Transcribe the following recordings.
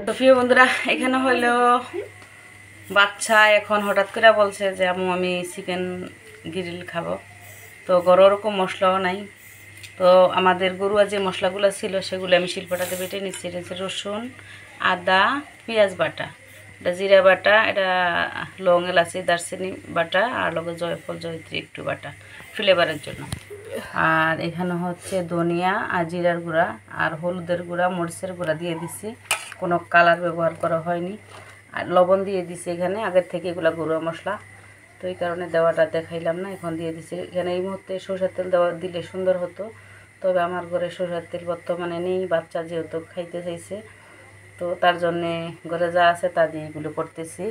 তো প্রিয় বন্ধুরা, এখানে হইলো বাচ্চা এখন হঠাৎ করে বলছে যে আম্মু আমি চিকেন গ্রিল খাবো। তো গরু ওরকম মশলাও নাই। তো আমাদের গরুয়া যে মশলাগুলো ছিল সেগুলো আমি শিল্পটাতে বেটে নিচ্ছি। এটা হচ্ছে রসুন, আদা, পেঁয়াজ বাটা, এটা জিরা বাটা, এটা লং এলাচি দারচিনি বাটা, আর লগে জয়ফল জয়ত্রী একটু বাটা ফ্লেভারের জন্য। আর এখানে হচ্ছে ধনিয়া আর জিরার গুঁড়া আর হলুদের গুঁড়া, মরিচের গুঁড়া দিয়ে দিছি, কোনো কালার ব্যবহার করা হয়নি। আর লবণ দিয়ে দিছি এখানে আগের থেকে, এগুলো গুঁড়া মশলা, তো এই কারণে দেওয়াটা দেখাইলাম না, এখন দিয়ে দিছি। এখানে এই মুহূর্তে সরষের তেল দেওয়া দিলে সুন্দর হতো, তবে আমার ঘরে সরষের তেল বর্তমানে নেই, বাচ্চা যেহেতু খাইতে চাইছে, তো তার জন্যে ঘরে যা আছে তা দিয়ে এগুলো করতেছি।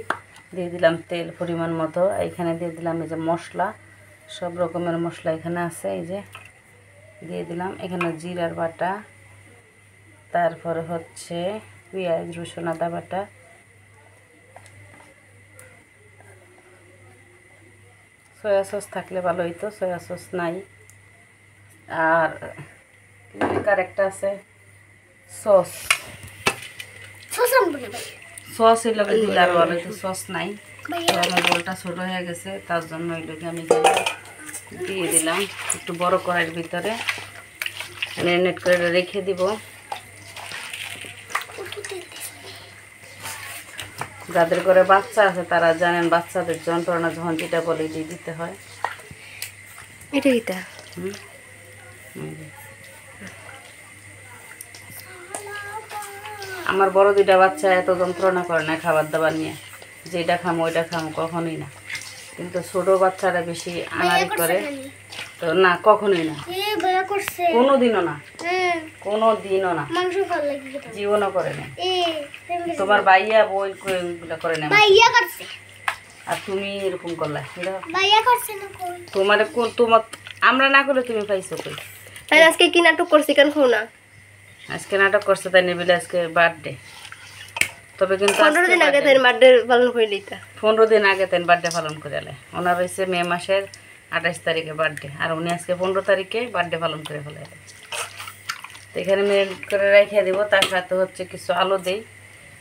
দিয়ে দিলাম তেল পরিমাণ মতো, এইখানে দিয়ে দিলাম এই যে মশলা, সব রকমের মশলা এখানে আছে, এই যে দিয়ে দিলাম। এখানে জিরার বাটা, তারপরে হচ্ছে পেঁয়াজ রসুন আদা বাটা, সয়া সস থাকলে ভালো হইতো, সয়া সস নাই। আর আরেকটা আছে সস, সস এই লগে দিলে আরো ভালো হইতো, সস নাই। তো আমার বলটা ছোট হয়ে গেছে, তার জন্য এই লগে আমি দিয়ে দিলাম একটু বড় কড়াইয়ের ভিতরে, ম্যারিনেট করে রেখে দিব। যাদের ঘরে বাচ্চা আছে তারা জানেন বাচ্চাদের যন্ত্রণা যখন যেটা বলে দিয়ে দিতে হয়। এটা আমার বড় দুইটা বাচ্চা এত যন্ত্রণা করে না খাবার দাবার নিয়ে, যেটা খামো ওইটা খামো কখনোই না, কিন্তু ছোট বাচ্চারা বেশি আনারি করে। তো না, কখনোই না, কোনোদিনও না, কোনোদিনও না, জীবনও করে না। তোমার ভাইয়া বই করে না, আর তুমি এরকম করলা, তোমার তোমার আমরা না করলে তুমি পাইছো কই? আজকে কি নাটক করছি কেন খাও না? আজকে নাটক করছে তাই নেবিলে, আজকে বার্থডে। তবে কিন্তু 15 দিন আগে তাই বার্থডে পালন করে লইতা, 15 দিন আগে তাই বার্থডে পালন করে এলে। ওনার হয়েছে মে মাসের 28 তারিখে বার্থডে, আর উনি আজকে 15 তারিখে বার্থডে পালন করে ফেলে। তো এখানে মেরিনেট করে রেখে দেবো। তার সাথে হচ্ছে কিছু আলু দেই,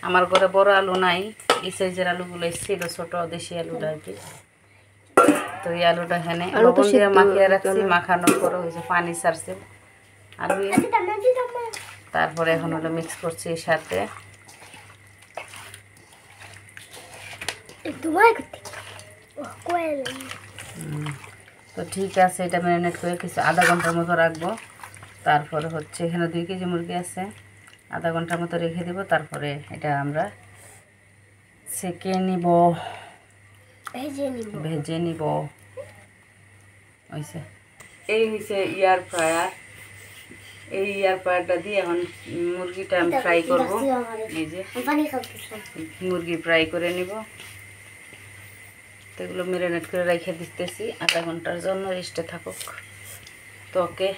আমার ঘরে বড় আলু নাই, এই সাইজের আলুগুলো ছিল, ছোটো দেশি আলুটা আর কি। তো এই আলুটা এখানে লবণ দিয়ে মাখিয়ে রাখছি, মাখানোর পরে হয়েছে পানি ছাড়ছে আলু। তারপরে এখন হলো মিক্স করছি এর সাথে। তো ঠিক আছে, এটা ম্যারিনেট করে কিছু আধা ঘন্টার মতো রাখবো। তারপরে হচ্ছে এখানে 2 কেজি মুরগি আছে, আধা ঘন্টার মতো রেখে দেবো। তারপরে এটা আমরা সেকে নিব, ভেজে নিব। হয়েছে, এই হয়েছে এয়ার ফ্রায়ার। এই এয়ার ফ্রায়ারটা দিয়ে এখন মুরগিটা আমি ফ্রাই করবো। এই যে মুরগি ফ্রাই করে নিব। তো এগুলো ম্যারিনেট করে রেখে দিতেছি আধা ঘন্টার জন্য, রেস্টে থাকুক। তো ওকে।